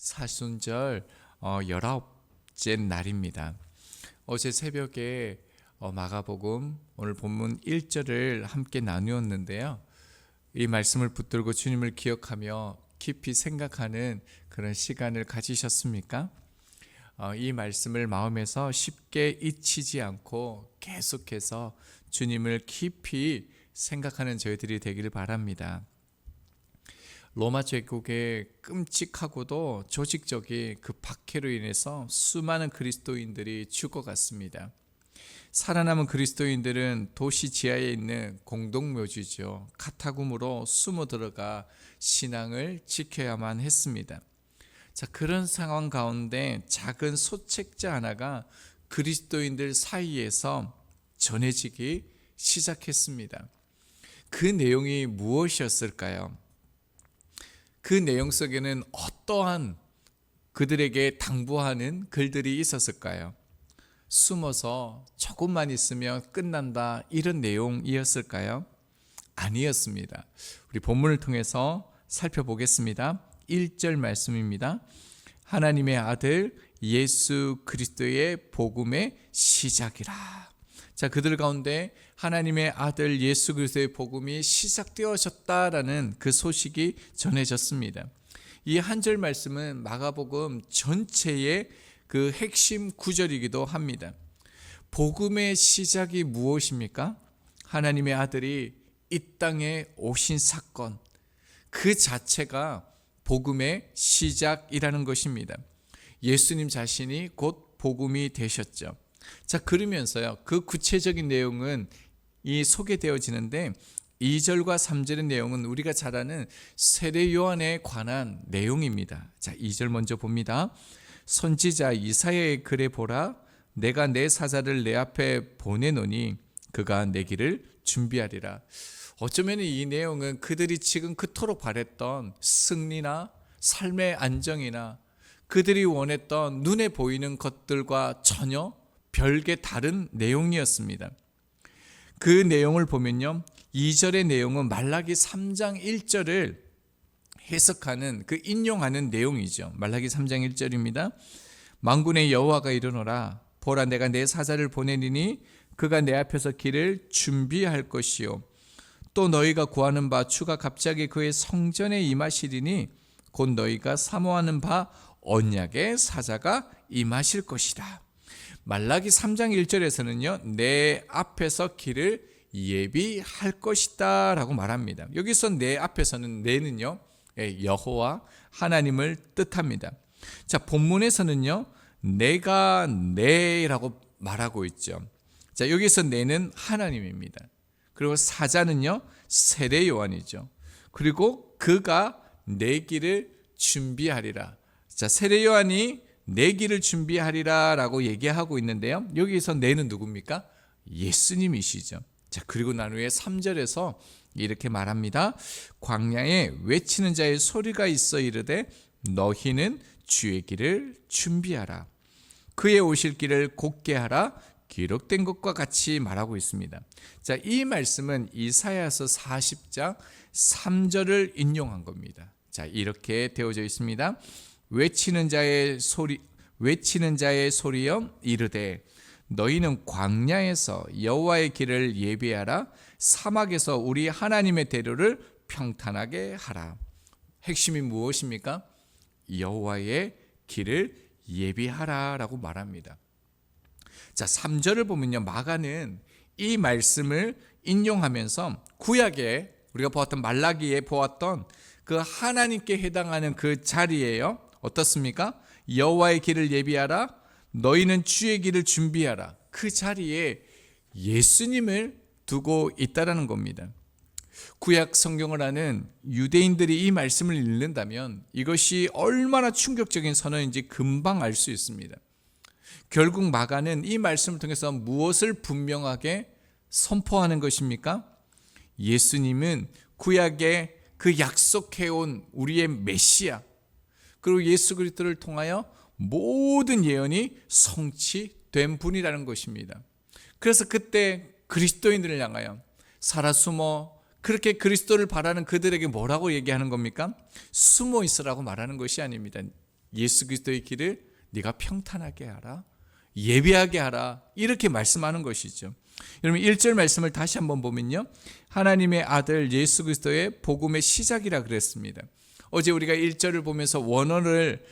사순절 19째 날입니다. 어제 새벽에 마가복음 오늘 본문 1절을 함께 나누었는데요. 이 말씀을 붙들고 주님을 기억하며 깊이 생각하는 그런 시간을 가지셨습니까? 이 말씀을 마음에서 쉽게 잊히지 않고 계속해서 주님을 깊이 생각하는 저희들이 되기를 바랍니다. 로마 제국의 끔찍하고도 조직적인 그 박해로 인해서 수많은 그리스도인들이 죽어갔습니다. 살아남은 그리스도인들은 도시 지하에 있는 공동묘지죠. 카타콤으로 숨어 들어가 신앙을 지켜야만 했습니다. 자, 그런 상황 가운데 작은 소책자 하나가 그리스도인들 사이에서 전해지기 시작했습니다. 그 내용이 무엇이었을까요? 그 내용 속에는 어떠한 그들에게 당부하는 글들이 있었을까요? 숨어서 조금만 있으면 끝난다, 이런 내용이었을까요? 아니었습니다. 우리 본문을 통해서 살펴보겠습니다. 1절 말씀입니다. 하나님의 아들 예수 그리스도의 복음의 시작이라. 자, 그들 가운데 하나님의 아들 예수 그리스도의 복음이 시작되어졌다라는 그 소식이 전해졌습니다. 이 한 절 말씀은 마가복음 전체의 그 핵심 구절이기도 합니다. 복음의 시작이 무엇입니까? 하나님의 아들이 이 땅에 오신 사건, 그 자체가 복음의 시작이라는 것입니다. 예수님 자신이 곧 복음이 되셨죠. 자, 그러면서요, 그 구체적인 내용은 이 소개되어지는데 2절과 3절의 내용은 우리가 잘 아는 세례 요한에 관한 내용입니다. 자, 2절 먼저 봅니다. 선지자 이사야의 글에 보라, 내가 내 사자를 내 앞에 보내노니 그가 내 길을 준비하리라. 어쩌면 이 내용은 그들이 지금 그토록 바랬던 승리나 삶의 안정이나 그들이 원했던 눈에 보이는 것들과 전혀 별개 다른 내용이었습니다. 그 내용을 보면요, 2절의 내용은 말라기 3장 1절을 해석하는, 그 인용하는 내용이죠. 말라기 3장 1절입니다. 만군의 여호와가 이르노라, 보라 내가 내 사자를 보내리니 그가 내 앞에서 길을 준비할 것이요 또 너희가 구하는 바 주가 갑자기 그의 성전에 임하시리니 곧 너희가 사모하는 바 언약의 사자가 임하실 것이다. 말라기 3장 1절에서는요, 내 앞에서 길을 예비할 것이다 라고 말합니다. 여기서 내 앞에서는 내는요, 여호와 하나님을 뜻합니다. 자, 본문에서는요, 내가 내라고 말하고 있죠. 자, 여기서 내는 하나님입니다. 그리고 사자는요, 세례 요한이죠. 그리고 그가 내 길을 준비하리라. 자, 세례 요한이 내 길을 준비하리라 라고 얘기하고 있는데요, 여기서 내는 누굽니까? 예수님이시죠. 자, 그리고 난 후에 3절에서 이렇게 말합니다. 광야에 외치는 자의 소리가 있어 이르되 너희는 주의 길을 준비하라, 그의 오실 길을 곧게 하라, 기록된 것과 같이 말하고 있습니다. 자, 이 말씀은 이사야서 40장 3절을 인용한 겁니다. 자, 이렇게 되어져 있습니다. 외치는 자의 소리여 이르되 너희는 광야에서 여호와의 길을 예비하라, 사막에서 우리 하나님의 대로를 평탄하게 하라. 핵심이 무엇입니까? 여호와의 길을 예비하라 라고 말합니다. 자, 3절을 보면요, 마가는 이 말씀을 인용하면서 구약에 우리가 보았던 말라기에 보았던 그 하나님께 해당하는 그 자리예요. 어떻습니까? 여호와의 길을 예비하라, 너희는 주의 길을 준비하라. 그 자리에 예수님을 두고 있다라는 겁니다. 구약 성경을 아는 유대인들이 이 말씀을 읽는다면 이것이 얼마나 충격적인 선언인지 금방 알 수 있습니다. 결국 마가는 이 말씀을 통해서 무엇을 분명하게 선포하는 것입니까? 예수님은 구약에 그 약속해온 우리의 메시아, 그리고 예수 그리스도를 통하여 모든 예언이 성취된 분이라는 것입니다. 그래서 그때 그리스도인들을 향하여 살아 숨어 그렇게 그리스도를 바라는 그들에게 뭐라고 얘기하는 겁니까? 숨어 있으라고 말하는 것이 아닙니다. 예수 그리스도의 길을 네가 평탄하게 하라, 예비하게 하라, 이렇게 말씀하는 것이죠. 여러분 1절 말씀을 다시 한번 보면요, 하나님의 아들 예수 그리스도의 복음의 시작이라 그랬습니다. 어제 우리가 1절을 보면서 원어를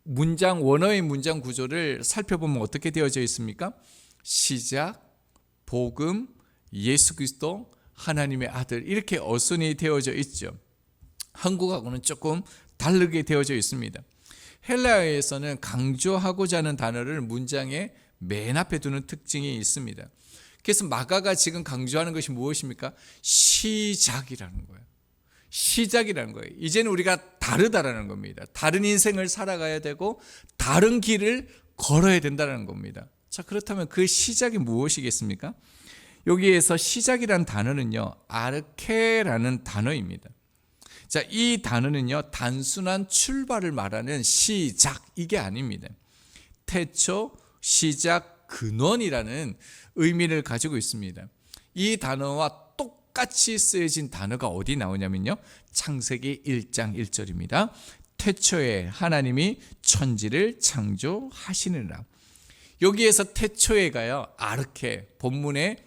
원어의 문장 구조를 살펴보면 어떻게 되어져 있습니까? 시작, 복음, 예수 그리스도, 하나님의 아들, 이렇게 어순이 되어져 있죠. 한국하고는 조금 다르게 되어져 있습니다. 헬라어에서는 강조하고자 하는 단어를 문장의 맨 앞에 두는 특징이 있습니다. 그래서 마가가 지금 강조하는 것이 무엇입니까? 시작이라는 거예요. 시작이라는 거예요. 이제는 우리가 다르다라는 겁니다. 다른 인생을 살아가야 되고 다른 길을 걸어야 된다는 겁니다. 자, 그렇다면 그 시작이 무엇이겠습니까? 여기에서 시작이라는 단어는요, 아르케라는 단어입니다. 자, 이 단어는요, 단순한 출발을 말하는 시작, 이게 아닙니다. 태초, 시작, 근원이라는 의미를 가지고 있습니다. 이 단어와 똑같이 쓰여진 단어가 어디 나오냐면요, 창세기 1장 1절입니다. 태초에 하나님이 천지를 창조하시느라. 여기에서 태초에가요, 아르케, 본문의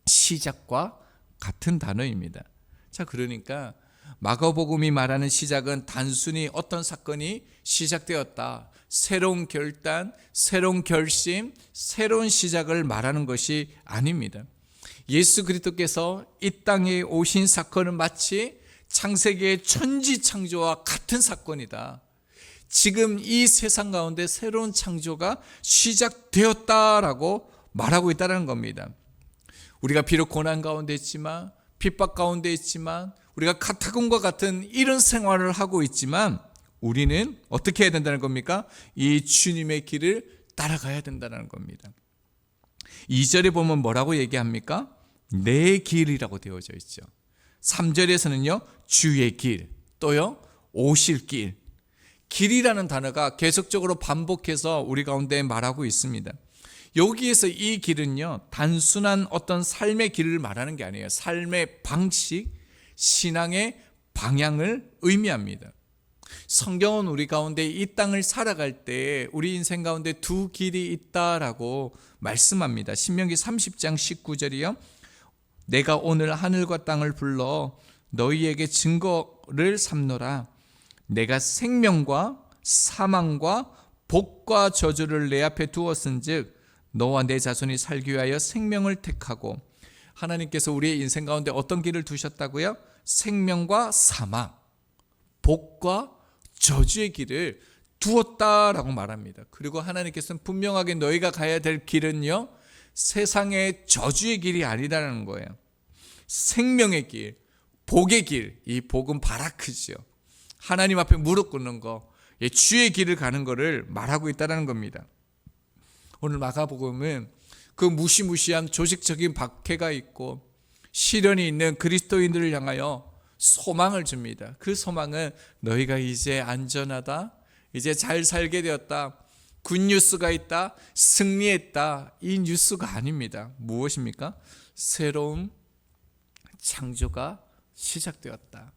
시작과 같은 단어입니다. 자, 그러니까 마가복음이 말하는 시작은 단순히 어떤 사건이 시작되었다, 새로운 결단, 새로운 결심, 새로운 시작을 말하는 것이 아닙니다. 예수 그리스도께서 이 땅에 오신 사건은 마치 창세기의 천지 창조와 같은 사건이다. 지금 이 세상 가운데 새로운 창조가 시작되었다라고 말하고 있다는 겁니다. 우리가 비록 고난 가운데 있지만, 핍박 가운데 있지만, 우리가 카타콤과 같은 이런 생활을 하고 있지만, 우리는 어떻게 해야 된다는 겁니까? 이 주님의 길을 따라가야 된다는 겁니다. 2절에 보면 뭐라고 얘기합니까? 내 길이라고 되어져 있죠. 3절에서는요, 주의 길, 또요, 오실 길. 길이라는 단어가 계속적으로 반복해서 우리 가운데 말하고 있습니다. 여기에서 이 길은요, 단순한 어떤 삶의 길을 말하는 게 아니에요. 삶의 방식, 신앙의 방향을 의미합니다. 성경은 우리 가운데 이 땅을 살아갈 때 우리 인생 가운데 두 길이 있다라고 말씀합니다. 신명기 30장 19절이요. 내가 오늘 하늘과 땅을 불러 너희에게 증거를 삼노라. 내가 생명과 사망과 복과 저주를 내 앞에 두었은즉 너와 내 자손이 살기 위하여 생명을 택하고. 하나님께서 우리의 인생 가운데 어떤 길을 두셨다고요? 생명과 사망, 복과 저주의 길을 두었다라고 말합니다. 그리고 하나님께서는 분명하게 너희가 가야 될 길은요, 세상의 저주의 길이 아니라는 거예요. 생명의 길, 복의 길, 이 복은 바라크죠. 하나님 앞에 무릎 꿇는 거, 주의 길을 가는 거를 말하고 있다는 겁니다. 오늘 마가복음은 그 무시무시한 조직적인 박해가 있고 시련이 있는 그리스도인들을 향하여 소망을 줍니다. 그 소망은 너희가 이제 안전하다, 이제 잘 살게 되었다, 굿뉴스가 있다, 승리했다, 이 뉴스가 아닙니다. 무엇입니까? 새로운 창조가 시작되었다.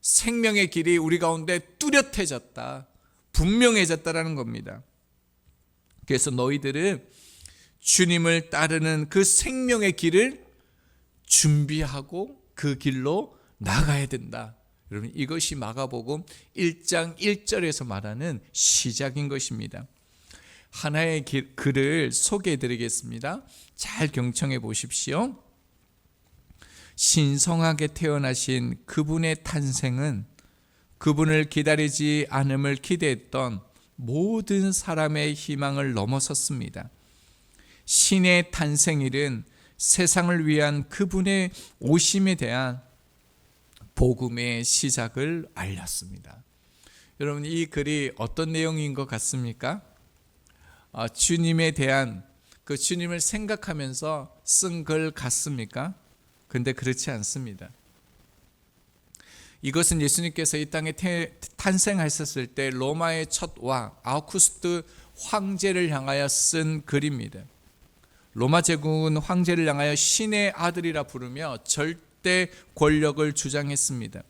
생명의 길이 우리 가운데 뚜렷해졌다, 분명해졌다라는 겁니다. 그래서 너희들은 주님을 따르는 그 생명의 길을 준비하고 그 길로 나가야 된다. 여러분, 이것이 마가복음 1장 1절에서 말하는 시작인 것입니다. 하나의 글을 소개해 드리겠습니다. 잘 경청해 보십시오. 신성하게 태어나신 그분의 탄생은 그분을 기다리지 않음을 기대했던 모든 사람의 희망을 넘어섰습니다. 신의 탄생일은 세상을 위한 그분의 오심에 대한 복음의 시작을 알렸습니다. 여러분, 이 글이 어떤 내용인 것 같습니까? 주님에 대한, 그 주님을 생각하면서 쓴 글 같습니까? 근데 그렇지 않습니다. 이것은 예수님께서 이 땅에 탄생하셨을 때 로마의 첫 왕 아우구스투스 황제를 향하여 쓴 글입니다. 로마 제국은 황제를 향하여 신의 아들이라 부르며 절대 권력을 주장했습니다.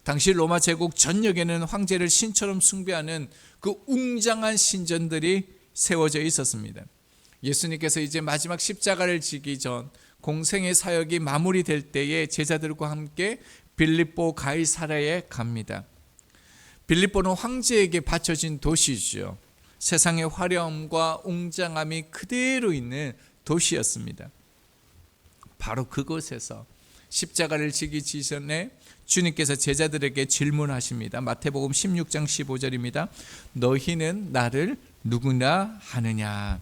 당시 로마 제국 전역에는 황제를 신처럼 숭배하는 그 웅장한 신전들이 세워져 있었습니다. 예수님께서 이제 마지막 십자가를 지기 전 공생의 사역이 마무리될 때에 제자들과 함께 빌립보 가이사랴에 갑니다. 빌립보는 황제에게 바쳐진 도시죠. 세상의 화려함과 웅장함이 그대로 있는 도시였습니다. 바로 그곳에서 십자가를 지기 전에 주님께서 제자들에게 질문하십니다. 마태복음 16장 15절입니다. 너희는 나를 누구나 하느냐?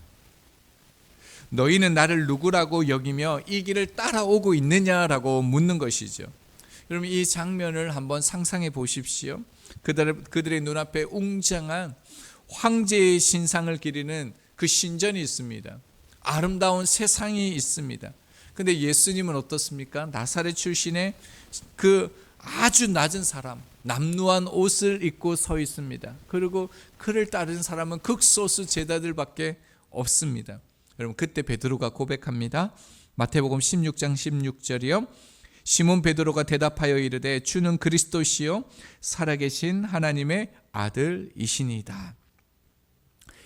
너희는 나를 누구라고 여기며 이 길을 따라오고 있느냐라고 묻는 것이죠. 여러분, 이 장면을 한번 상상해 보십시오. 그들의 눈앞에 웅장한 황제의 신상을 기리는 그 신전이 있습니다. 아름다운 세상이 있습니다. 근데 예수님은 어떻습니까? 나사렛 출신의 그 아주 낮은 사람, 남루한 옷을 입고 서 있습니다. 그리고 그를 따르는 사람은 극소수 제자들밖에 없습니다. 여러분, 그때 베드로가 고백합니다. 마태복음 16장 16절이요. 시몬 베드로가 대답하여 이르되 주는 그리스도시요 살아계신 하나님의 아들이시니이다.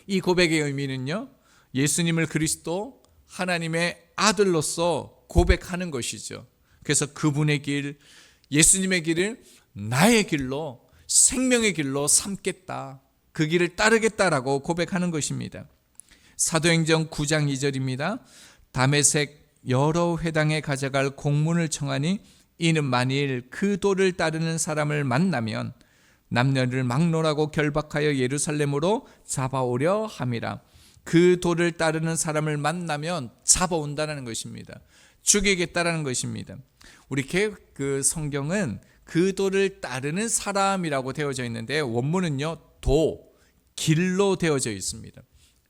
이 고백의 의미는요, 예수님을 그리스도 하나님의 아들로서 고백하는 것이죠. 그래서 그분의 길, 예수님의 길을 나의 길로, 생명의 길로 삼겠다, 그 길을 따르겠다라고 고백하는 것입니다. 사도행전 9장 2절입니다. 다메섹 여러 회당에 가져갈 공문을 청하니 이는 만일 그 도를 따르는 사람을 만나면 남녀를 막론하고 결박하여 예루살렘으로 잡아오려 함이라. 그 도를 따르는 사람을 만나면 잡아온다는 것입니다. 죽이겠다라는 것입니다. 우리 개역 그 성경은 그 도를 따르는 사람이라고 되어져 있는데 원문은요, 도, 길로 되어져 있습니다.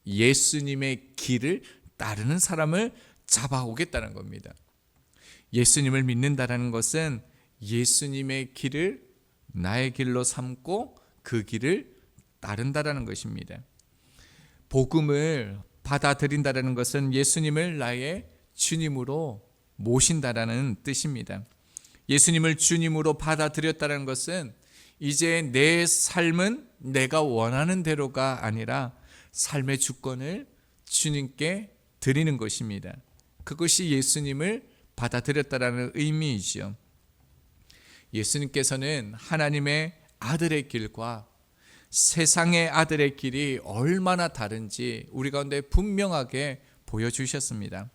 예수님의 길을 따르는 사람을 잡아오겠다는 겁니다. 예수님을 믿는다는 것은 예수님의 길을 나의 길로 삼고 그 길을 따른다는 것입니다. 복음을 받아들인다는 것은 예수님을 나의 주님으로 모신다라는 뜻입니다. 예수님을 주님으로 받아들였다는 것은 이제 내 삶은 내가 원하는 대로가 아니라 삶의 주권을 주님께 드리는 것입니다. 그것이 예수님을 받아들였다라는 의미이죠. 예수님께서는 하나님의 아들의 길과 세상의 아들의 길이 얼마나 다른지 우리 가운데 분명하게 보여주셨습니다.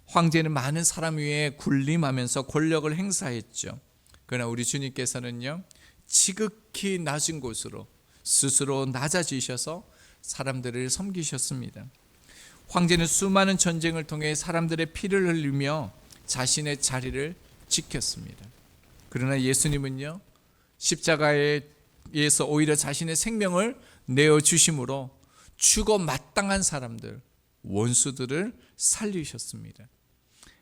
황제는 많은 사람 위에 군림하면서 권력을 행사했죠. 그러나 우리 주님께서는요, 지극히 낮은 곳으로 스스로 낮아지셔서 사람들을 섬기셨습니다. 황제는 수많은 전쟁을 통해 사람들의 피를 흘리며 자신의 자리를 지켰습니다. 그러나 예수님은요, 십자가에서 오히려 자신의 생명을 내어주심으로 죽어 마땅한 사람들, 원수들을 살리셨습니다.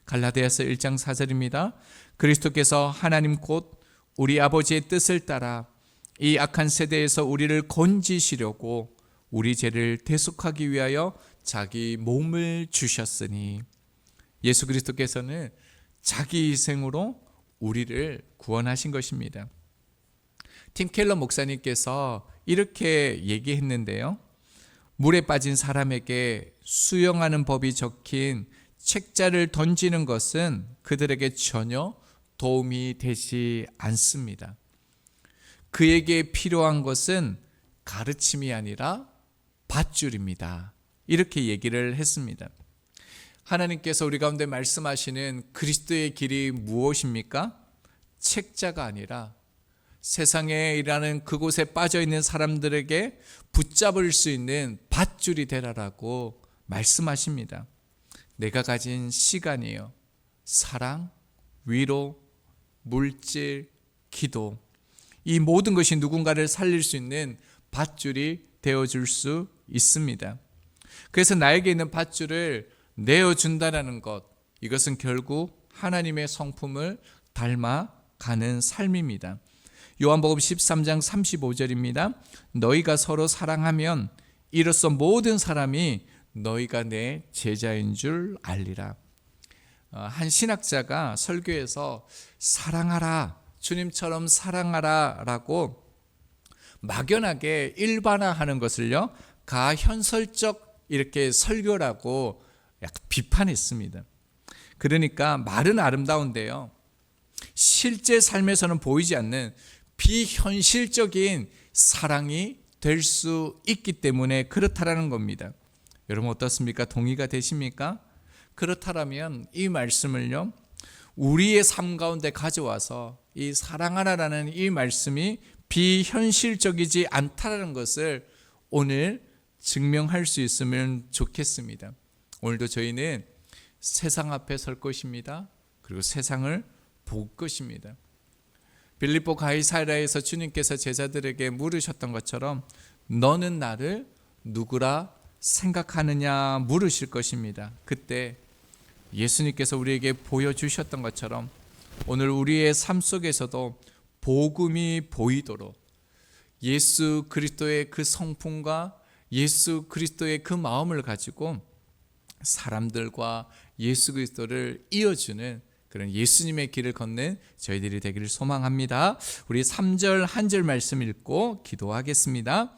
갈라디아서 1장 4절입니다. 그리스도께서 하나님 곧 우리 아버지의 뜻을 따라 이 악한 세대에서 우리를 건지시려고 우리 죄를 대속하기 위하여 자기 몸을 주셨으니, 예수 그리스도께서는 자기 희생으로 우리를 구원하신 것입니다. 팀 켈러 목사님께서 이렇게 얘기했는데요, 물에 빠진 사람에게 수영하는 법이 적힌 책자를 던지는 것은 그들에게 전혀 도움이 되지 않습니다. 그에게 필요한 것은 가르침이 아니라 밧줄입니다. 이렇게 얘기를 했습니다. 하나님께서 우리 가운데 말씀하시는 그리스도의 길이 무엇입니까? 책자가 아니라 세상에 일하는 그곳에 빠져 있는 사람들에게 붙잡을 수 있는 밧줄이 되라라고 말씀하십니다. 내가 가진 시간이요, 사랑, 위로, 물질, 기도, 이 모든 것이 누군가를 살릴 수 있는 밧줄이 되어줄 수 있습니다. 그래서 나에게 있는 밧줄을 내어준다는 것, 이것은 결국 하나님의 성품을 닮아가는 삶입니다. 요한복음 13장 35절입니다. 너희가 서로 사랑하면 이로써 모든 사람이 너희가 내 제자인 줄 알리라. 한 신학자가 설교에서 사랑하라, 주님처럼 사랑하라라고 막연하게 일반화하는 것을요, 가현설적 이렇게 설교라고 약간 비판했습니다. 그러니까 말은 아름다운데요, 실제 삶에서는 보이지 않는 비현실적인 사랑이 될 수 있기 때문에 그렇다라는 겁니다. 여러분 어떻습니까? 동의가 되십니까? 그렇다면 이 말씀을요, 우리의 삶 가운데 가져와서 이 사랑하라라는 이 말씀이 비현실적이지 않다라는 것을 오늘 증명할 수 있으면 좋겠습니다. 오늘도 저희는 세상 앞에 설 것입니다. 그리고 세상을 볼 것입니다. 빌립보 가이사랴에서 주님께서 제자들에게 물으셨던 것처럼 너는 나를 누구라 생각하느냐 물으실 것입니다. 그때 예수님께서 우리에게 보여주셨던 것처럼 오늘 우리의 삶 속에서도 복음이 보이도록 예수 그리스도의 그 성품과 예수 그리스도의 그 마음을 가지고 사람들과 예수 그리스도를 이어주는 그런 예수님의 길을 걷는 저희들이 되기를 소망합니다. 우리 3절 한 절 말씀 읽고 기도하겠습니다.